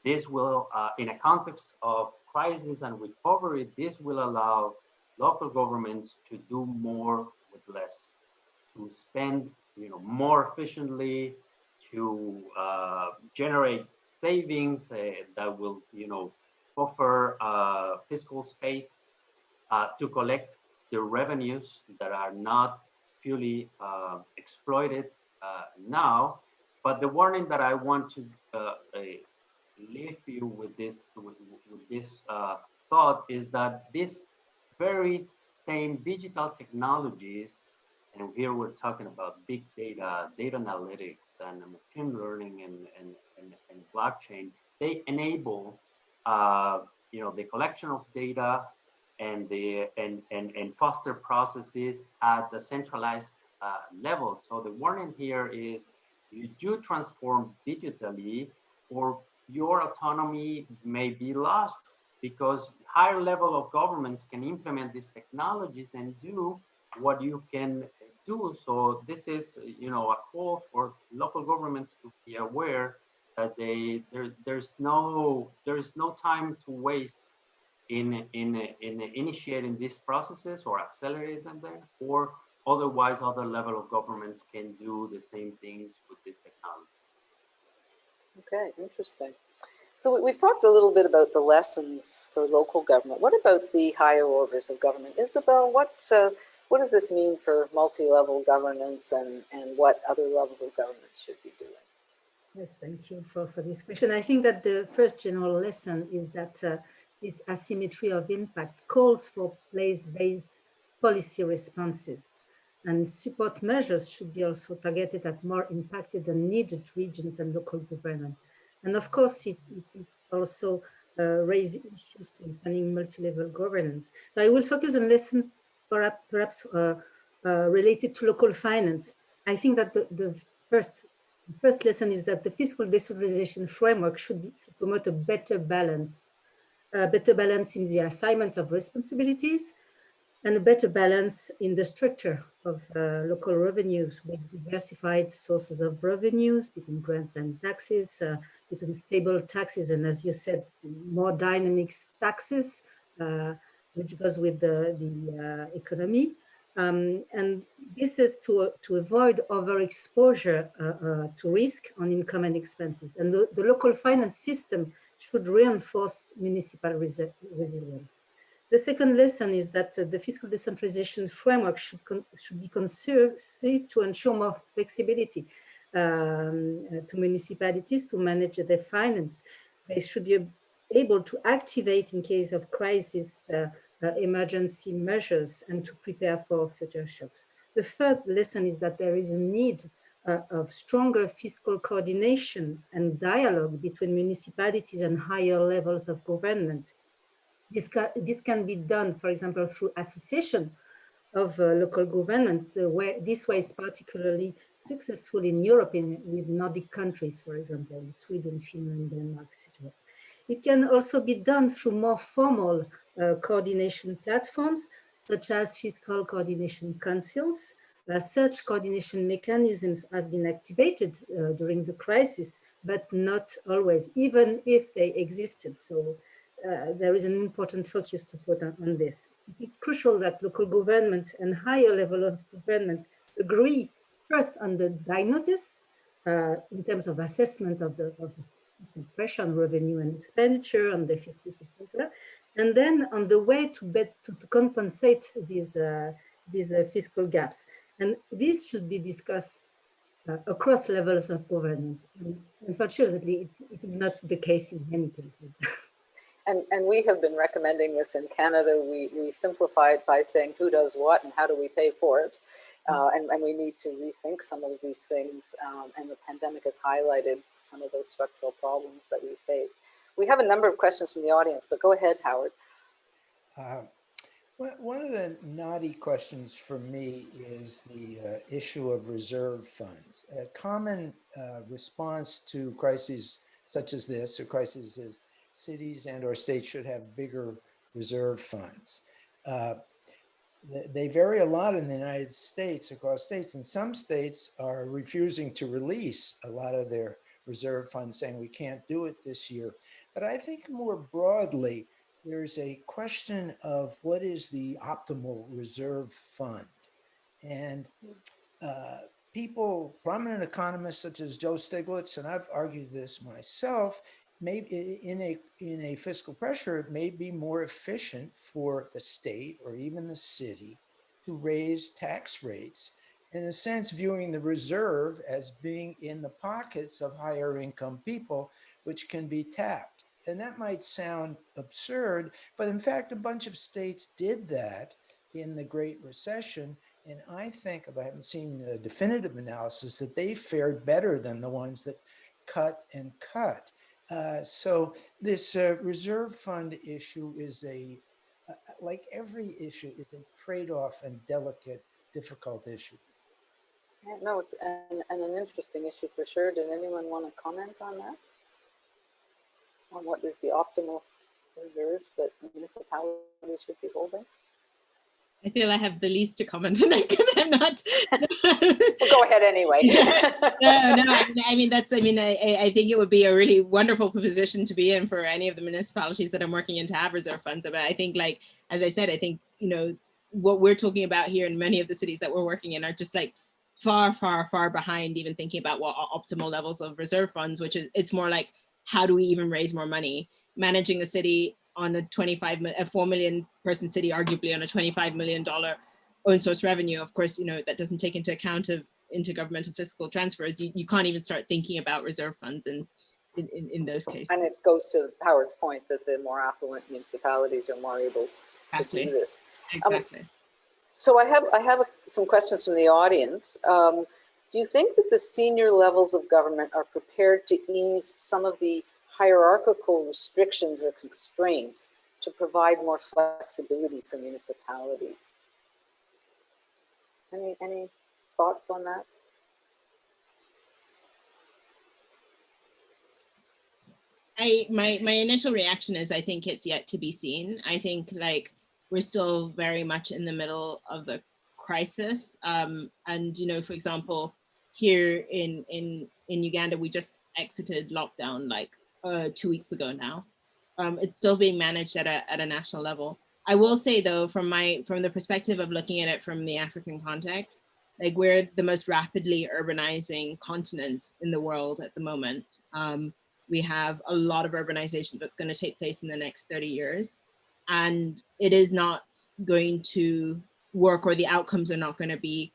D: This will, in a context of crisis and recovery, this will allow local governments to do more with less, to spend, more efficiently, to generate savings that will, buffer fiscal space, to collect the revenues that are not fully exploited now. But the warning that I want to leave you with this thought is that this very same digital technologies, and here we're talking about big data, data analytics, and machine learning and blockchain, they enable the collection of data and foster processes at the centralized level. So the warning here is you do transform digitally, or your autonomy may be lost, because higher level of governments can implement these technologies and do what you can do. So this is, a call for local governments to be aware that there's no time to waste in initiating these processes or accelerating them there, or otherwise other level of governments can do the same things with these technologies. Okay,
A: interesting. So we've talked a little bit about the lessons for local government. What about the higher orders of government? Isabelle, what does this mean for multi-level governance, and what other levels of government should be doing?
B: Yes, thank you for this question. I think that the first general lesson is that this asymmetry of impact calls for place-based policy responses, and support measures should be also targeted at more impacted and needed regions and local government. And of course, it's also raising issues concerning multi-level governance. So I will focus on lessons perhaps related to local finance. I think that the first lesson is that the fiscal decentralization framework should promote a better balance in the assignment of responsibilities, and a better balance in the structure of local revenues, with diversified sources of revenues between grants and taxes, between stable taxes, and, as you said, more dynamic taxes, which goes with the economy. And this is to avoid overexposure to risk on income and expenses. And the local finance system should reinforce municipal resilience. The second lesson is that the fiscal decentralization framework should be conceived to ensure more flexibility to municipalities to manage their finance. They should be able to activate, in case of crisis, emergency measures, and to prepare for future shocks. The third lesson is that there is a need of stronger fiscal coordination and dialogue between municipalities and higher levels of government. This can be done, for example, through association of local government, where this way is particularly successful in Europe, with Nordic countries, for example, in Sweden, Finland, Denmark, etc. It can also be done through more formal coordination platforms, such as fiscal coordination councils. Such coordination mechanisms have been activated during the crisis, but not always, even if they existed. So there is an important focus to put on this. It is crucial that local government and higher level of government agree first on the diagnosis in terms of assessment of the pressure on revenue and expenditure, on deficit, etc., and then on the way to compensate these fiscal gaps. And this should be discussed across levels of government. And unfortunately, it is not the case in many cases.
A: And we have been recommending this in Canada. We simplify it by saying who does what and how do we pay for it. And we need to rethink some of these things. And the pandemic has highlighted some of those structural problems that we face. We have a number of questions from the audience, but go ahead, Howard.
E: One of the knotty questions for me is the issue of reserve funds. A common response to crises such as this, or crises is cities and or states should have bigger reserve funds. They vary a lot in the United States, across states, and some states are refusing to release a lot of their reserve funds, saying we can't do it this year. But I think more broadly, there's a question of what is the optimal reserve fund. And people, prominent economists such as Joe Stiglitz, and I've argued this myself, maybe in a fiscal pressure, it may be more efficient for the state or even the city to raise tax rates, in a sense viewing the reserve as being in the pockets of higher income people, which can be tapped. And that might sound absurd, but in fact, a bunch of states did that in the Great Recession. And I think, if I haven't seen a definitive analysis, that they fared better than the ones that cut and cut. So this reserve fund issue is like every issue, is a trade-off and delicate, difficult issue.
A: Yeah, no, it's an interesting issue for sure. Did anyone want to comment on that? On what is the optimal reserves that municipalities should be holding?
C: I feel I have the least to comment on it because I'm not.
A: Well, go ahead anyway.
C: No. I mean, I think it would be a really wonderful position to be in for any of the municipalities that I'm working in to have reserve funds. But I think, like, as I said, I think, you know, what we're talking about here in many of the cities that we're working in are just like far behind even thinking about what are optimal levels of reserve funds, which is, it's more like, how do we even raise more money? Managing a city on a 4 million person city, arguably on a $25 million own source revenue. Of course, you know, that doesn't take into account of intergovernmental fiscal transfers. You can't even start thinking about reserve funds in those cases.
A: And it goes to Howard's point that the more affluent municipalities are more able to do this.
C: Exactly.
A: So I have some questions from the audience. Do you think that the senior levels of government are prepared to ease some of the hierarchical restrictions or constraints to provide more flexibility for municipalities? Any thoughts on that?
C: My initial reaction is I think it's yet to be seen. I think, like, we're still very much in the middle of the crisis. And, you know, for example, here in Uganda, we just exited lockdown like 2 weeks ago now. It's still being managed at a national level. I will say though, from the perspective of looking at it from the African context, like, we're the most rapidly urbanizing continent in the world at the moment. We have a lot of urbanization that's going to take place in the next 30 years. And it is not going to work, or the outcomes are not going to be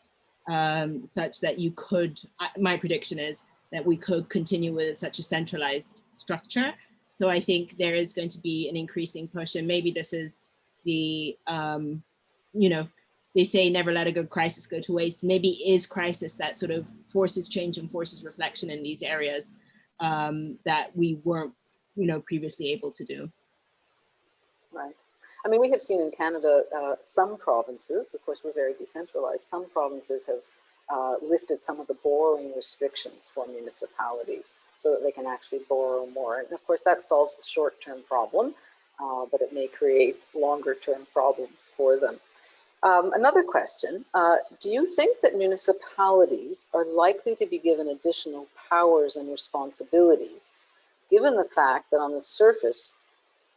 C: such that you could, my prediction is that we could continue with such a centralized structure. So I think there is going to be an increasing push, and maybe this is the, you know, they say never let a good crisis go to waste. Maybe is crisis that sort of forces change and forces reflection in these areas that we weren't, you know, previously able to do.
A: Right. I mean, we have seen in Canada, some provinces, of course, we're very decentralized, some provinces have lifted some of the borrowing restrictions for municipalities so that they can actually borrow more. And of course, that solves the short-term problem, but it may create longer-term problems for them. Another question, do you think that municipalities are likely to be given additional powers and responsibilities, given the fact that on the surface,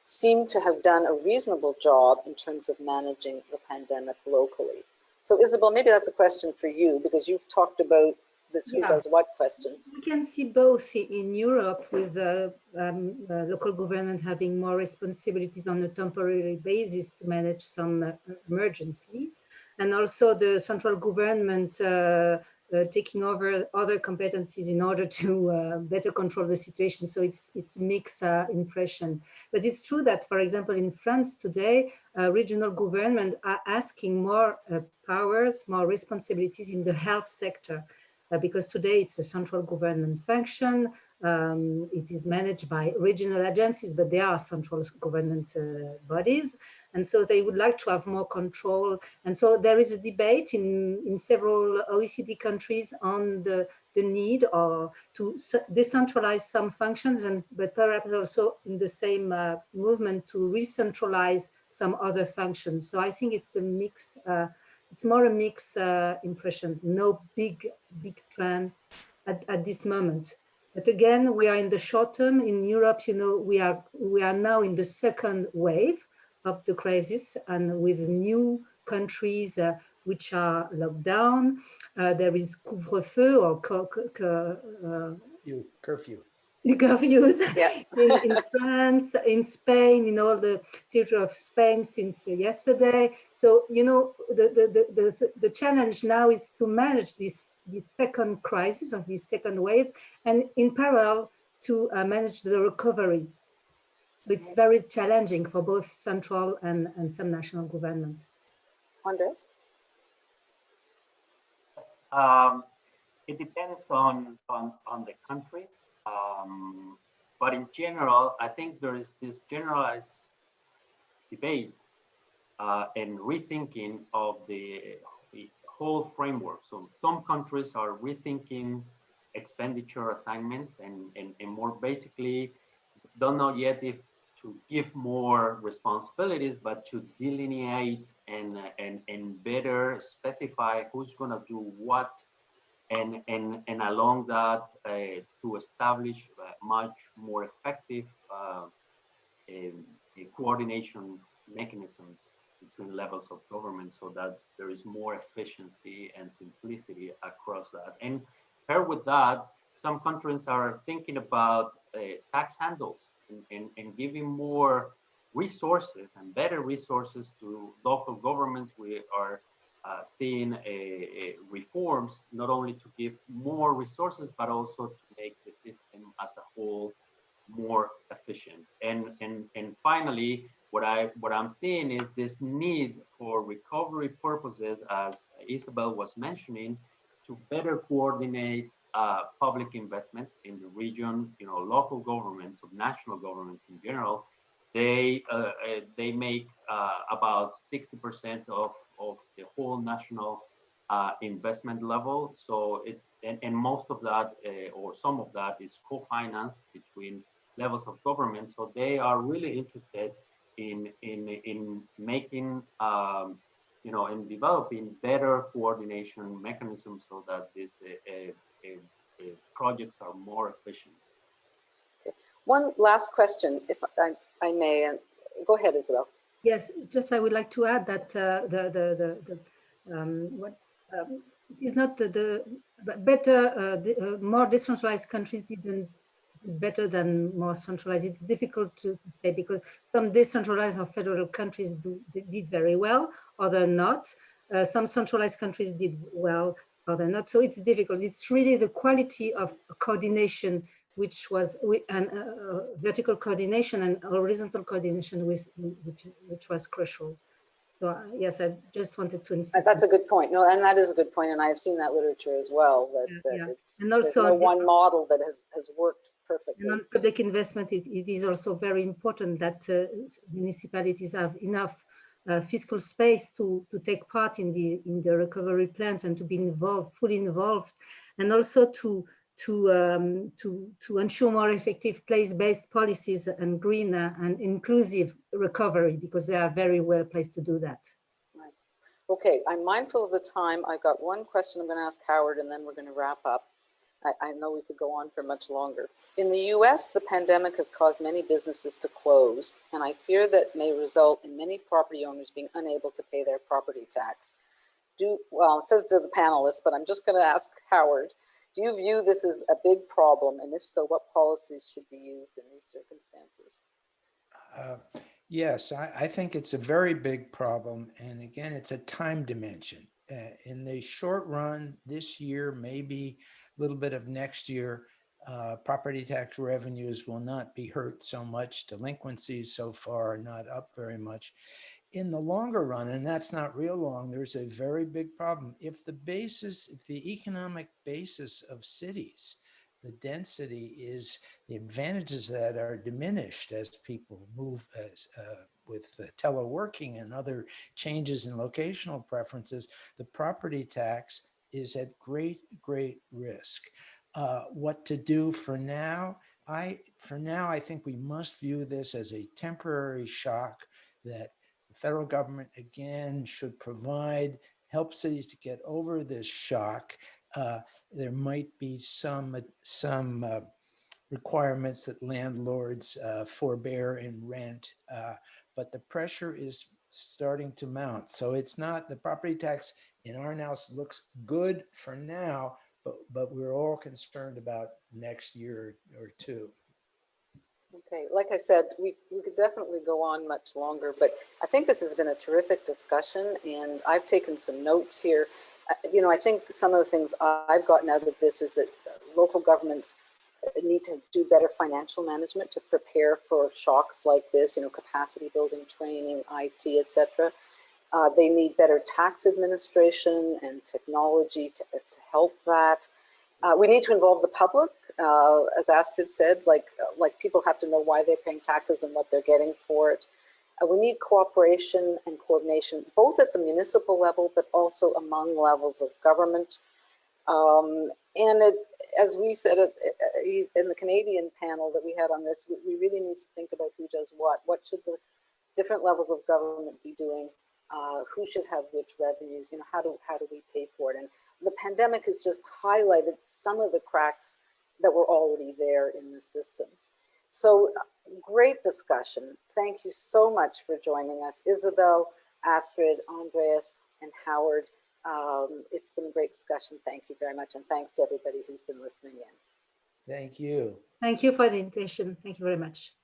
A: seem to have done a reasonable job in terms of managing the pandemic locally? So Isabelle, maybe that's a question for you, because you've talked about this who does what question.
B: We can see both in Europe, with local government having more responsibilities on a temporary basis to manage some emergency, and also the central government taking over other competencies in order to better control the situation. So it's mixed impression. But it's true that, for example, in France today, regional government are asking more powers, more responsibilities in the health sector. Because today it's a central government function. It is managed by regional agencies, but they are central government bodies. And so they would like to have more control. And so there is a debate in several OECD countries on the need or to decentralize some functions, but perhaps also in the same movement to re-centralize some other functions. So I think it's a mix. It's more a mixed impression, no big trend at this moment. But again, we are in the short term. In Europe, you know, we are now in the second wave of the crisis, and with new countries which are locked down. There is couvre-feu or
E: curfew.
B: Curfews
A: Yeah.
B: in France, in Spain, in all the territory of Spain since yesterday. So, you know, the challenge now is to manage this second crisis of this second wave, and in parallel to manage the recovery. It's very challenging for both central and some national governments.
A: Andrés?
D: Yes, it depends on the country. But in general, I think there is this generalized debate and rethinking of the whole framework. So some countries are rethinking expenditure assignment and more basically don't know yet if to give more responsibilities, but to delineate and better specify who's going to do what, and along that to establish much more effective coordination mechanisms between levels of government, so that there is more efficiency and simplicity across that. And paired with that, some countries are thinking about tax handles and giving more resources and better resources to local governments. We are seeing reforms, not only to give more resources, but also to make the system as a whole more efficient. And finally, what I'm seeing is this need for recovery purposes, as Isabelle was mentioning, to better coordinate public investment in the region. You know, local governments, or national governments in general, they make about 60% of the whole national investment level. So it's and most of that or some of that is co-financed between levels of government. So they are really interested in making you know, in developing better coordination mechanisms so that these projects are more efficient.
B: One last question, if I may. Go ahead, Isabelle. Yes, just I would like to add that it's not the better, more decentralized countries didn't better than more centralized. It's difficult to say, because some decentralized or federal countries did very well, other not. Some centralized countries did well, other not. So it's difficult. It's really the quality of coordination, which was vertical coordination and horizontal coordination, which was crucial. So yes, I just wanted to insist.
A: That's a good point. No, and that is a good point, and I've seen that literature as well. It's, and also, there's no one model that has worked perfectly.
B: And on public investment, it is also very important that municipalities have enough fiscal space to take part in the recovery plans and to be fully involved, and also to ensure more effective place-based policies and green and inclusive recovery, because they are very well placed to do that.
A: Right. Okay, I'm mindful of the time. I've got one question I'm going to ask Howard, and then we're going to wrap up. I know we could go on for much longer. In the US, the pandemic has caused many businesses to close, and I fear that may result in many property owners being unable to pay their property tax. Well, it says to the panelists, but I'm just going to ask Howard, do you view this as a big problem? And if so, what policies should be used in these circumstances?
E: Yes, I think it's a very big problem. And again, it's a time dimension. In the short run, this year, maybe a little bit of next year, property tax revenues will not be hurt so much. Delinquencies so far are not up very much. In the longer run, and that's not real long, there's a very big problem. If the economic basis of cities, the density is, the advantages that are diminished as people move with teleworking and other changes in locational preferences, the property tax is at great risk. What to do for now? I think we must view this as a temporary shock that the federal government, again, should help cities to get over this shock. There might be some requirements that landlords forbear in rent, but the pressure is starting to mount. So it's not, the property tax in our analysis looks good for now, but we're all concerned about next year or two.
A: Okay, like I said, we could definitely go on much longer, but I think this has been a terrific discussion, and I've taken some notes here. You know, I think some of the things I've gotten out of this is that local governments need to do better financial management to prepare for shocks like this, you know, capacity building, training, IT, etc. They need better tax administration and technology to help that. We need to involve the public, as Astrid said, like people have to know why they're paying taxes and what they're getting for it. We need cooperation and coordination, both at the municipal level, but also among levels of government. As we said in the Canadian panel that we had on this, we really need to think about who does what. What should the different levels of government be doing? Who should have which revenues? You know, how do we pay for it? And the pandemic has just highlighted some of the cracks that were already there in the system. So great discussion. Thank you so much for joining us, Isabelle, Astrid, Andrés, and Howard. It's been a great discussion. Thank you very much. And thanks to everybody who's been listening in.
E: Thank you.
B: Thank you for the invitation. Thank you very much.